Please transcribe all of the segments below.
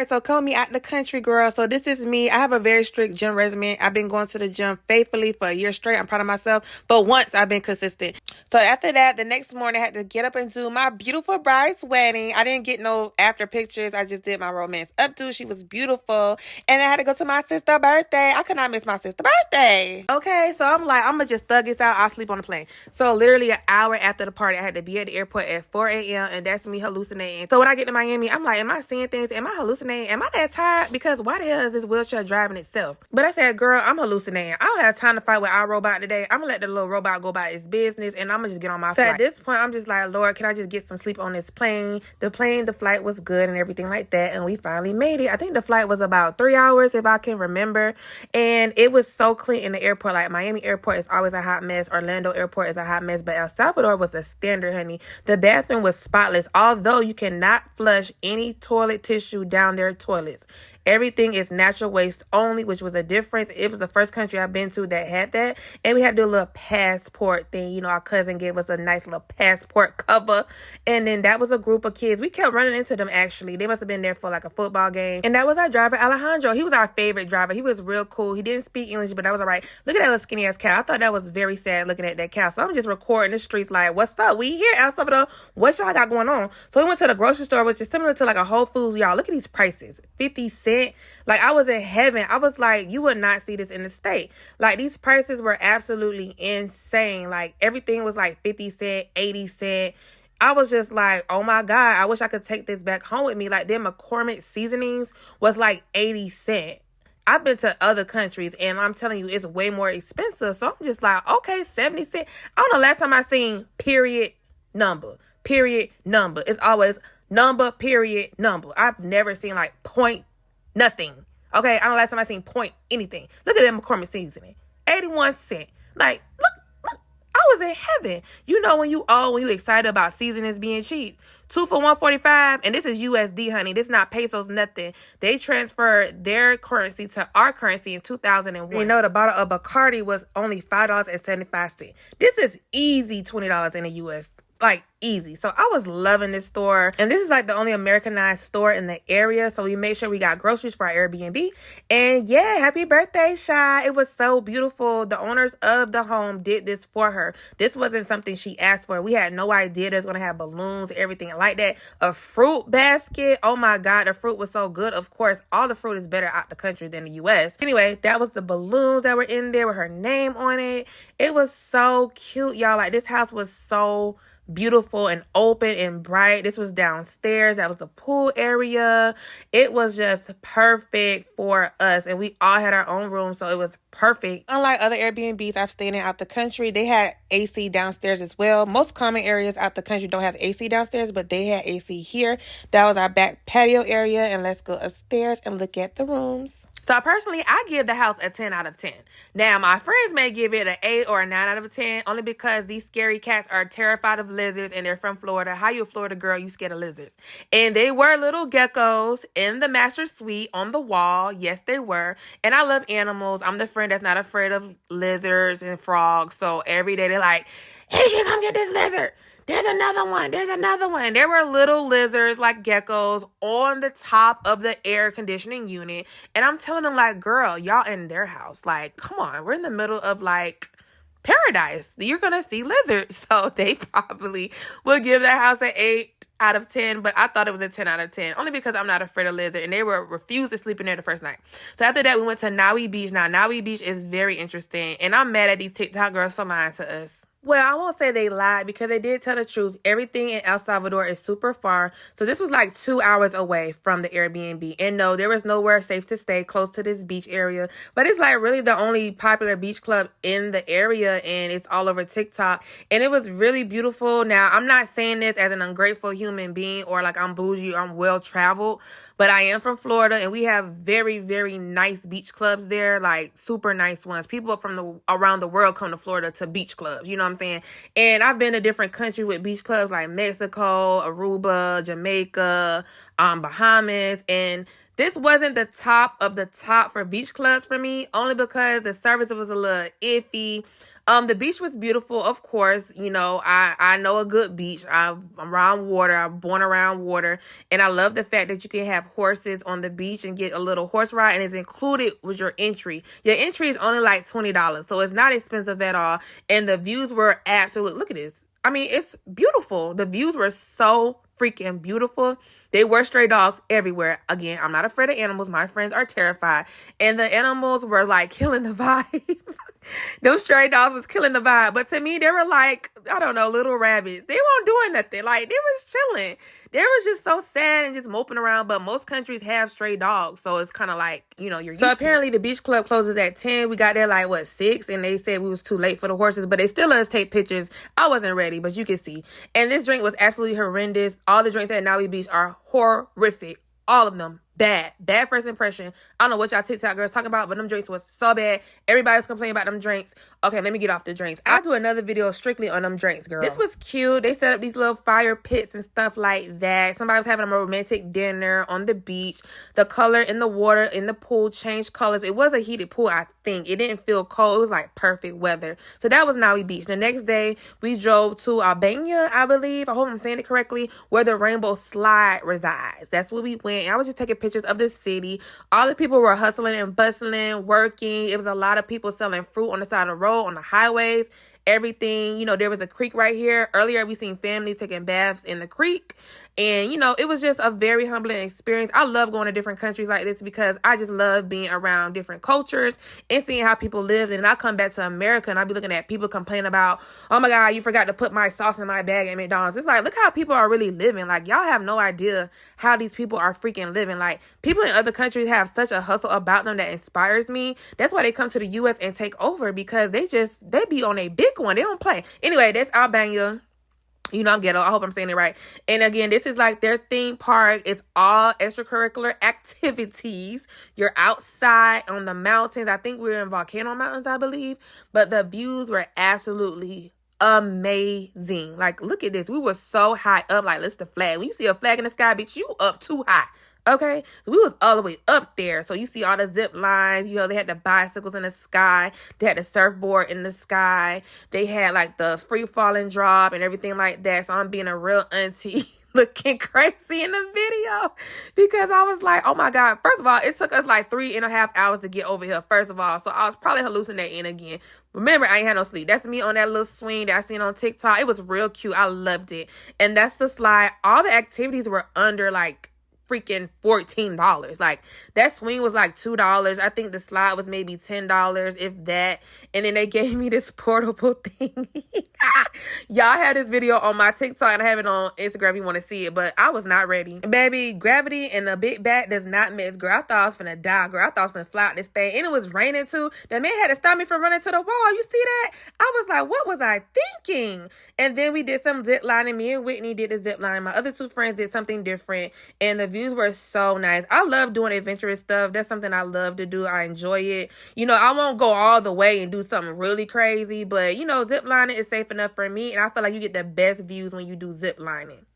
right, so call me out the country, girl. So this is me. I have a very strict gym regimen. I've been going to the gym faithfully for a year straight. I'm proud of myself. But once I've been consistent. So after that, the next morning, I had to get up and do my beautiful bride's wedding. I didn't get no after pictures. I just did my romance updo. She was beautiful. And I had to go to my sister's birthday. I could not miss my sister's birthday. Okay, so I'm like, I'm going to just thug this out. I'll sleep on the plane. So literally an hour after the party, I had to be at the airport at 4 a.m. And that's me hallucinating. So when I get to Miami, I'm like, am I seeing things? Am I hallucinating? Am I that tired? Because why the hell is this wheelchair driving itself? But I said, girl, I'm hallucinating. I don't have time to fight with our robot today. I'm going to let the little robot go about its business and I'm going to just get on my flight. So at this point, I'm just like, Lord, can I just get some sleep on this plane? The flight was good and everything like that. And we finally made it. I think the flight was about 3 hours if I can remember. And it was so clean in the airport. Like Miami airport is always a hot mess. Orlando airport is a hot mess. But El Salvador was a standard, honey. The bathroom was spotless. Although you cannot flush any toilet tissue down their toilets. Everything is natural waste only, which was a difference. It was the first country I've been to that had that. And we had to do a little passport thing. You know, our cousin gave us a nice little passport cover. And then that was a group of kids. We kept running into them, actually. They must have been there for like a football game. And that was our driver, Alejandro. He was our favorite driver. He was real cool. He didn't speak English, but that was all right. Look at that little skinny ass cow. I thought that was very sad looking at that cow. So I'm just recording the streets like, what's up? We here, El Salvador. What y'all got going on? So we went to the grocery store, which is similar to like a Whole Foods. Y'all, look at these prices. 50 cents. Like, I was in heaven. I was like, you would not see this in the state. Like, these prices were absolutely insane. Like, everything was like 50 cents, 80 cents. I was just like, oh my God, I wish I could take this back home with me. Like, their McCormick seasonings was like 80 cents. I've been to other countries and I'm telling you, it's way more expensive. So I'm just like, okay, 70 cents. I don't know, last time I seen period number. It's always number, period, number. I've never seen like point nothing. Okay, I don't know last time I seen point anything. Look at that McCormick seasoning. 81 cents. Like, look, I was in heaven. You know when you excited about seasonings being cheap. 2 for $145, and this is USD, honey. This is not pesos, nothing. They transferred their currency to our currency in 2001. You know, the bottle of Bacardi was only $5.75. This is easy $20 in the US. Like, easy. So I was loving this store. And this is like the only Americanized store in the area. So we made sure we got groceries for our Airbnb. And yeah, happy birthday, Shy. It was so beautiful. The owners of the home did this for her. This wasn't something she asked for. We had no idea there's going to have balloons, everything like that. A fruit basket. Oh my God, the fruit was so good. Of course, all the fruit is better out the country than the US. Anyway, that was the balloons that were in there with her name on it. It was so cute, y'all. Like, this house was so beautiful and open and bright. This was downstairs. That was the pool area. It was just perfect for us. And we all had our own room, so it was perfect. Unlike other Airbnbs I've stayed in out the country, they had AC downstairs as well. Most common areas out the country don't have AC downstairs, but they had AC here. That was our back patio area. And let's go upstairs and look at the rooms. So personally, I give the house a 10 out of 10. Now, my friends may give it an 8 or a 9 out of 10, only because these scary cats are terrified of lizards and they're from Florida. How you a Florida girl, you scared of lizards? And they were little geckos in the master suite on the wall. Yes, they were. And I love animals. I'm the friend that's not afraid of lizards and frogs. So every day they're like, hey, you come get this lizard. There's another one. There were little lizards like geckos on the top of the air conditioning unit. And I'm telling them, like, girl, y'all in their house. Like, come on. We're in the middle of, like, paradise. You're going to see lizards. So they probably will give that house an 8 out of 10. But I thought it was a 10 out of 10. Only because I'm not afraid of lizards. And they were refused to sleep in there the first night. So after that, we went to Naui Beach. Now, Naui Beach is very interesting. And I'm mad at these TikTok girls for lying to us. Well, I won't say they lied because they did tell the truth. Everything in El Salvador is super far. So this was like 2 hours away from the Airbnb. And no, there was nowhere safe to stay close to this beach area. But it's like really the only popular beach club in the area. And it's all over TikTok. And it was really beautiful. Now, I'm not saying this as an ungrateful human being or like I'm bougie or I'm well traveled. But I am from Florida, and we have very, very nice beach clubs there, like super nice ones. People from around the world come to Florida to beach clubs, you know what I'm saying? And I've been to different countries with beach clubs like Mexico, Aruba, Jamaica, Bahamas, and This wasn't the top of the top for beach clubs for me, only because the service was a little iffy. The beach was beautiful, of course. You know, I know a good beach. I'm around water. I'm born around water. And I love the fact that you can have horses on the beach and get a little horse ride, and it's included with your entry. Your entry is only like $20, so it's not expensive at all. And the views were absolute. Look at this. I mean, it's beautiful. The views were so freaking beautiful. They were stray dogs everywhere. Again, I'm not afraid of animals. My friends are terrified. And the animals were like killing the vibe. Those stray dogs was killing the vibe. But to me, they were like, I don't know, little rabbits. They weren't doing nothing. Like, they was chilling. They was just so sad and just moping around. But most countries have stray dogs. So it's kind of like, you know, you're used to it. So apparently the beach club closes at 10. We got there like, 6? And they said we was too late for the horses. But they still let us take pictures. I wasn't ready, but you can see. And this drink was absolutely horrendous. All the drinks at Maui Beach are horrific. All of them. Bad first impression. I don't know what y'all TikTok girls talking about, but them drinks was so bad. Everybody was complaining about them drinks. Okay, let me get off the drinks. I'll do another video strictly on them drinks, girl. This was cute. They set up these little fire pits and stuff like that. Somebody was having a romantic dinner on the beach. The color in the water in the pool changed colors. It was a heated pool, I think. It didn't feel cold. It was like perfect weather. So that was Maui Beach. The next day, we drove to Albania, I believe. I hope I'm saying it correctly, where the rainbow slide resides. That's where we went. I was just taking pictures of the city. All the people were hustling and bustling, working. It was a lot of people selling fruit on the side of the road, on the highways, everything. You know, there was a creek right here. Earlier, we seen families taking baths in the creek. And, you know, it was just a very humbling experience. I love going to different countries like this because I just love being around different cultures and seeing how people live. And I come back to America and I'll be looking at people complaining about, oh my God, you forgot to put my sauce in my bag at McDonald's. It's like, look how people are really living. Like, y'all have no idea how these people are freaking living. Like, people in other countries have such a hustle about them that inspires me. That's why they come to the U.S. and take over, because they be on a big one. They don't play. Anyway, that's Albania. You know, I'm ghetto. I hope I'm saying it right. And again, this is like their theme park. It's all extracurricular activities. You're outside on the mountains. I think we're in Volcano Mountains, I believe. But the views were absolutely amazing. Like, look at this. We were so high up. Like, listen, the flag. When you see a flag in the sky, bitch, you up too high. Okay, so we was all the way up there. So you see all the zip lines. You know, they had the bicycles in the sky. They had the surfboard in the sky. They had like the free fall and drop and everything like that. So I'm being a real auntie looking crazy in the video because I was like, oh my God. First of all, it took us like 3.5 hours to get over here, first of all. So I was probably hallucinating again. Remember, I ain't had no sleep. That's me on that little swing that I seen on TikTok. It was real cute. I loved it. And that's the slide. All the activities were under like freaking $14. Like, that swing was like $2. I think the slide was maybe $10, if that. And then they gave me this portable thing. Y'all had this video on my TikTok and I have it on Instagram if you want to see it, but I was not ready. Baby, gravity and a big back does not mix, girl. I thought I was finna die, girl. I thought I was finna fly out this thing. And it was raining too. The man had to stop me from running to the wall. You see that? I was like, what was I thinking? And then we did some zip lining. Me and Whitney did the zip line. My other two friends did something different. And the views were so nice. I love doing adventurous stuff. That's something I love to do. I enjoy it. You know, I won't go all the way and do something really crazy, but you know, zip lining is safe enough for me, and I feel like you get the best views when you do zip lining.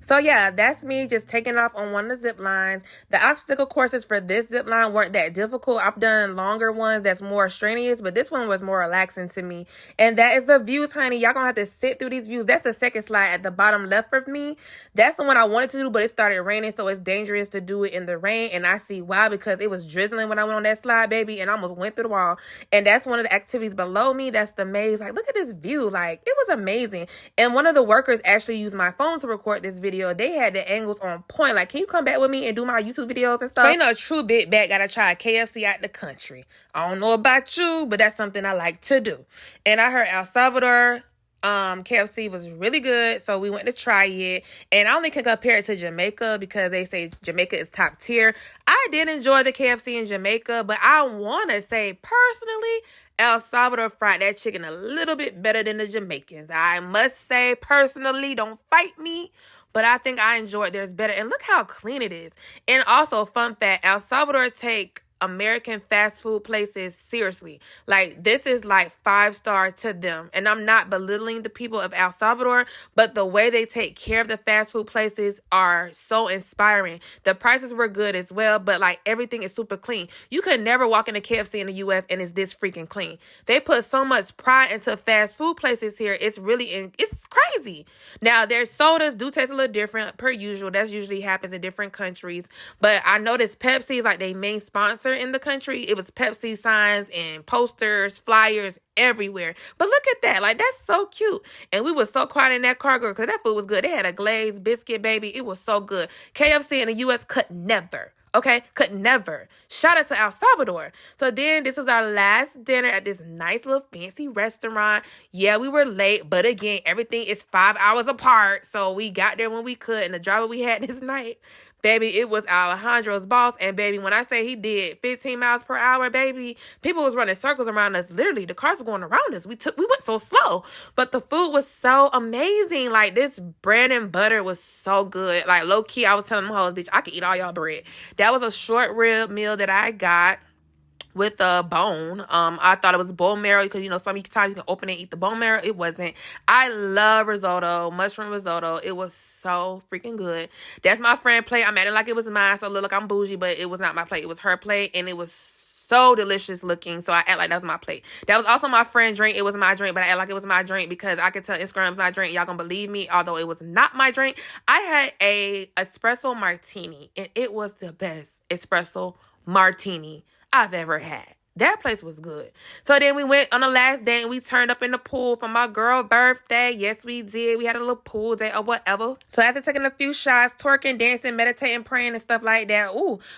So yeah, that's me just taking off on one of the zip lines. The obstacle courses for this zip line weren't that difficult. I've done longer ones that's more strenuous, but this one was more relaxing to me. And that is the views, honey. Y'all gonna have to sit through these views. That's the second slide at the bottom left of me. That's the one I wanted to do, but it started raining, so it's dangerous to do it in the rain. And I see why, because it was drizzling when I went on that slide, baby, and I almost went through the wall. And that's one of the activities below me. That's the maze. Like, look at this view. Like, it was amazing. And one of the workers actually used my phone to record this video. They had the angles on point. Like, can you come back with me and do my YouTube videos and stuff? So, you know, a true big back gotta try KFC out the country. I don't know about you, but that's something I like to do. And I heard El Salvador KFC was really good, so we went to try it. And I only can compare it to Jamaica because they say Jamaica is top tier. I did enjoy the KFC in Jamaica, but I want to say personally, El Salvador fried that chicken a little bit better than the Jamaicans. I must say personally, don't fight me, but I think I enjoyed theirs better. And look how clean it is. And also, fun fact, El Salvador take American fast food places seriously. Like, this is like 5-star to them. And I'm not belittling the people of El Salvador, but the way they take care of the fast food places are so inspiring. The prices were good as well, but like everything is super clean. You could never walk in a KFC in the US and it's this freaking clean. They put so much pride into fast food places here. It's crazy. Now, their sodas do taste a little different per usual. That's usually happens in different countries. But I noticed Pepsi is like their main sponsor in the country. It was Pepsi signs and posters, flyers everywhere. But look at that. Like, that's so cute. And we were so quiet in that car, girl, because that food was good. They had a glazed biscuit, baby. It was so good. KFC in the U.S. could never. Okay, could never. Shout out to El Salvador. So then this was our last dinner at this nice little fancy restaurant. Yeah, we were late, but again, everything is 5 hours apart. So we got there when we could. And the driver we had this night, baby, it was Alejandro's boss. And baby, when I say he did 15 miles per hour, baby, people was running circles around us. Literally, the cars were going around us. We went so slow. But the food was so amazing. Like, this bread and butter was so good. Like, low key, I was telling them hoes, bitch, I could eat all y'all bread. That was a short rib meal that I got with a bone. I thought it was bone marrow because, you know, sometimes you can open it and eat the bone marrow. It wasn't. I love risotto, mushroom risotto. It was so freaking good. That's my friend plate. I'm acting like it was mine, so look, I'm bougie, but it was not my plate. It was her plate, and it was so delicious looking, so I act like that was my plate. That was also my friend's drink. It was my drink, but I act like it was my drink because I could tell Instagram was my drink. Y'all gonna believe me, although it was not my drink. I had a espresso martini, and it was the best espresso martini I've ever had. That place was good. So then we went on the last day and we turned up in the pool for my girl's birthday. Yes, we did. We had a little pool day or whatever. So after taking a few shots, twerking, dancing, meditating, praying, and stuff like that,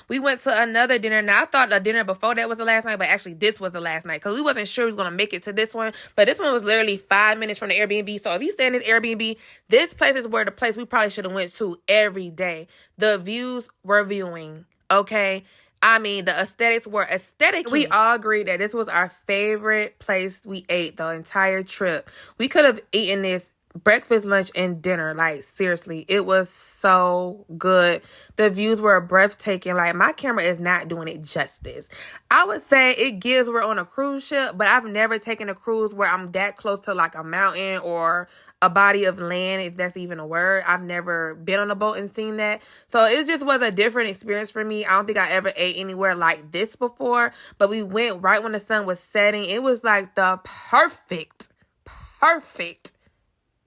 we went to another dinner. Now, I thought the dinner before that was the last night, but actually this was the last night because we wasn't sure we was going to make it to this one. But this one was literally 5 minutes from the Airbnb. So if you stay in this Airbnb, this place is where the place we probably should have went to every day. The views were viewing, okay? I mean, the aesthetics were aesthetic. We all agreed that this was our favorite place we ate the entire trip. We could have eaten this breakfast, lunch, and dinner. Like, seriously, it was so good. The views were breathtaking. Like, my camera is not doing it justice. I would say it gives we're on a cruise ship, but I've never taken a cruise where I'm that close to like a mountain or a body of land, if that's even a word. I've never been on a boat and seen that. So it just was a different experience for me. I don't think I ever ate anywhere like this before, but we went right when the sun was setting. It was like the perfect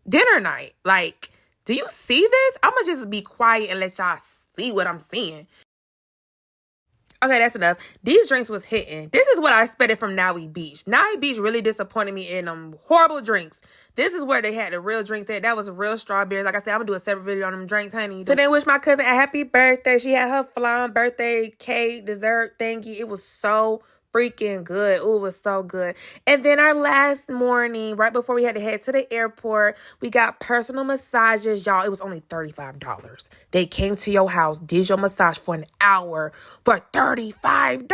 dinner night. Like, do you see this? I'm gonna just be quiet and let y'all see what I'm seeing. Okay, that's enough. These drinks was hitting. This is what I expected from Naui Beach. Naui Beach really disappointed me in them horrible drinks. This is where they had the real drinks at. That was real strawberries. Like I said, I'm going to do a separate video on them drinks, honey. So then wish my cousin a happy birthday. She had her flan birthday cake, dessert thingy. It was so freaking good. Ooh, it was so good. And then our last morning, right before we had to head to the airport, we got personal massages. Y'all, it was only $35. They came to your house, did your massage for an hour for $35.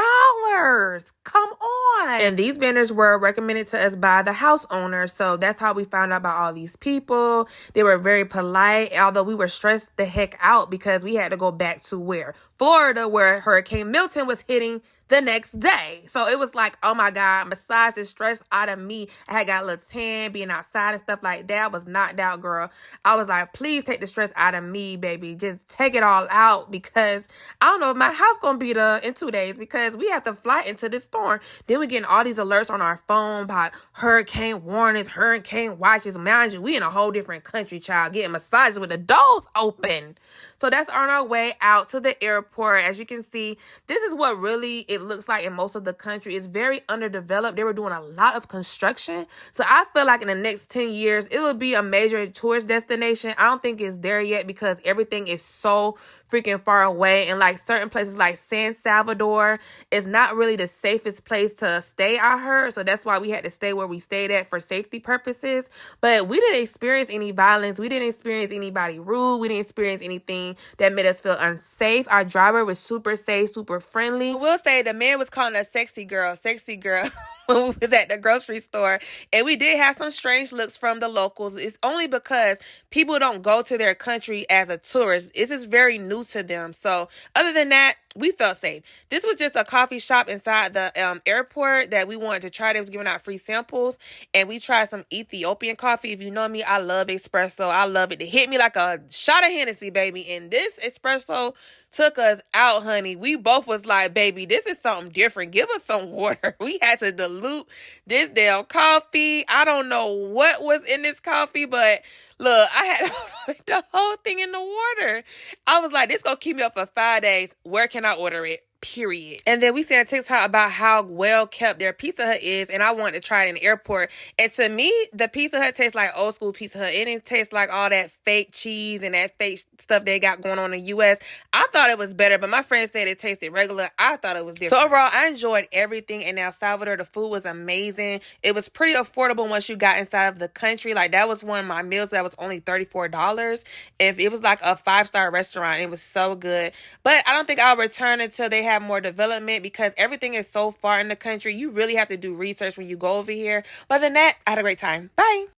Come on. And these vendors were recommended to us by the house owner. So that's how we found out about all these people. They were very polite, although we were stressed the heck out because we had to go back to where? Florida, where Hurricane Milton was hitting the next day. So it was like, oh my God, massage the stress out of me. I had got a little tan, being outside and stuff like that. I was knocked out, girl. I was like, please take the stress out of me, baby. Just take it all out because I don't know if my house gonna be there in 2 days because we have to fly into this storm. Then we getting all these alerts on our phone about hurricane warnings, hurricane watches. Mind you, we in a whole different country, child, getting massages with the doors open. So that's on our way out to the airport. As you can see, this is what really it looks like in most of the country. It's very underdeveloped. They were doing a lot of construction. So I feel like in the next 10 years, it will be a major tourist destination. I don't think it's there yet because everything is so freaking far away. And like certain places like San Salvador is not really the safest place to stay, I heard. So that's why we had to stay where we stayed at for safety purposes. But we didn't experience any violence. We didn't experience anybody rude. We didn't experience anything that made us feel unsafe. Our driver was super safe, super friendly. I will say the man was calling us sexy girl when we was at the grocery store. And we did have some strange looks from the locals. It's only because people don't go to their country as a tourist. This is very new to them. So other than that, we felt safe. This was just a coffee shop inside the airport that we wanted to try. They was giving out free samples, and we tried some Ethiopian coffee. If you know me, I love espresso. I love it. It hit me like a shot of Hennessy, baby. And this espresso took us out, honey. We both was like, baby, this is something different. Give us some water. We had to dilute this damn coffee. I don't know what was in this coffee, but look, I had to put the whole thing in the water. I was like, this gonna keep me up for 5 days. Where can I order it? Period. And then we seen a TikTok about how well kept their Pizza Hut is, and I wanted to try it in the airport. And to me, the Pizza Hut tastes like old school Pizza Hut. It didn't taste like all that fake cheese and that fake stuff they got going on in the U.S. I thought it was better, but my friend said it tasted regular. I thought it was different. So overall, I enjoyed everything in El Salvador. The food was amazing. It was pretty affordable once you got inside of the country. Like, that was one of my meals that was only $34. If it was like a 5-star restaurant, it was so good. But I don't think I'll return until they have more development, because everything is so far in the country. You really have to do research when you go over here. But other than that, I had a great time. Bye.